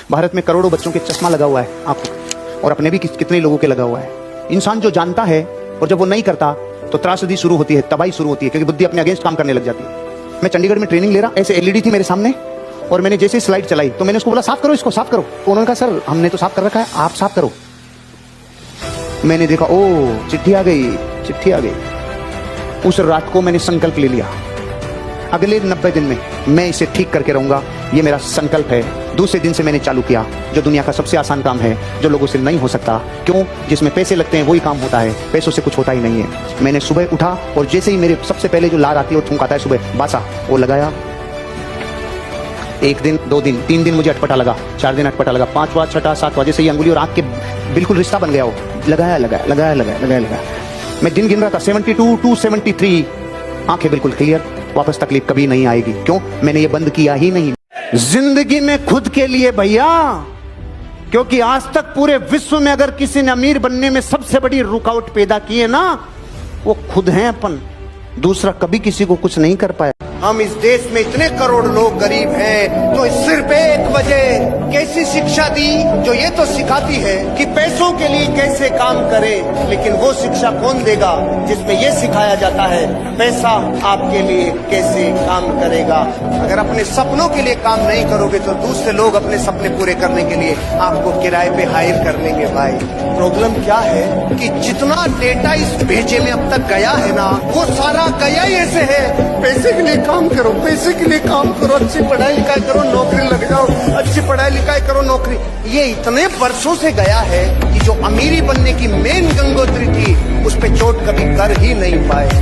भारत में करोड़ों बच्चों के चश्मा लगा हुआ है आंखों, और अपने भी कितने लोगों के लगा हुआ है। इंसान जो जानता है और जब वो नहीं करता तो त्रासदी शुरू होती है, तबाही शुरू होती है, क्योंकि बुद्धि अपने अगेंस्ट काम करने लग जाती है। मैं चंडीगढ़ में ट्रेनिंग ले रहा, ऐसे एलईडी थी मेरे सामने, और मैंने जैसे स्लाइड चलाई तो मैंने उसको बोला साफ करो, इसको साफ करो। तो उन्होंने कहा सर हमने तो साफ कर रखा है, आप साफ करो। मैंने देखा ओ चिट्ठी आ गई, चिट्ठी आ गई। उस रात को मैंने संकल्प ले लिया, अगले 90 दिन में मैं इसे ठीक करके रहूंगा, ये मेरा संकल्प है। दूसरे दिन से मैंने चालू किया जो दुनिया का सबसे आसान काम है, जो लोगों से नहीं हो सकता। क्यों? जिसमें पैसे लगते हैं वही काम होता है, पैसों से कुछ होता ही नहीं है। मैंने सुबह उठा और जैसे ही मेरे सबसे पहले जो लार आती है वो थूक आता है सुबह, बासा, वो लगाया। 1 दिन, 2 दिन, 3 दिन मुझे अटपटा लगा, 4 दिन अटपटा लगा, 5वां, 6वां, 7वां जैसे ही अंगुली और आंख के बिल्कुल रिश्ता बन गया, वो लगाया लगाया लगाया लगाया लगाया लगाया। मैं दिन गिन रहा था 72 टू 73, आंखें बिल्कुल क्लियर, वापस तकलीफ कभी नहीं आएगी। क्यों? मैंने ये बंद किया ही नहीं। जिंदगी में खुद के लिए भैया, क्योंकि आज तक पूरे विश्व में अगर किसी ने अमीर बनने में सबसे बड़ी रुकावट पैदा की है ना, वो खुद हैं अपन। दूसरा कभी किसी को कुछ नहीं कर पाया। हम इस देश में इतने करोड़ लोग गरीब हैं, तो सिर्फ एक वजह कैसी शिक्षा दी जो ये तो सिखाती है कि पैसों के लिए कैसे काम करें, लेकिन वो शिक्षा कौन देगा जिसमें ये सिखाया जाता है पैसा आपके लिए कैसे काम करेगा। अगर अपने सपनों के लिए काम नहीं करोगे तो दूसरे लोग अपने सपने पूरे करने के लिए आपको किराए पे हायर कर लेंगे। भाई प्रॉब्लम क्या है कि जितना डेटा इस भेजे में अब तक गया है ना, वो सारा गया ही ऐसे है, पैसे के लिए काम करो, पैसे के लिए काम करो, अच्छी पढ़ाई लिखाई करो, नौकरी लग जाओ, अच्छी पढ़ाई लिखाई करो, नौकरी। ये इतने वर्षों से गया है कि जो अमीरी बनने की मेन गंगोत्री थी उस पे चोट कभी कर ही नहीं पाए।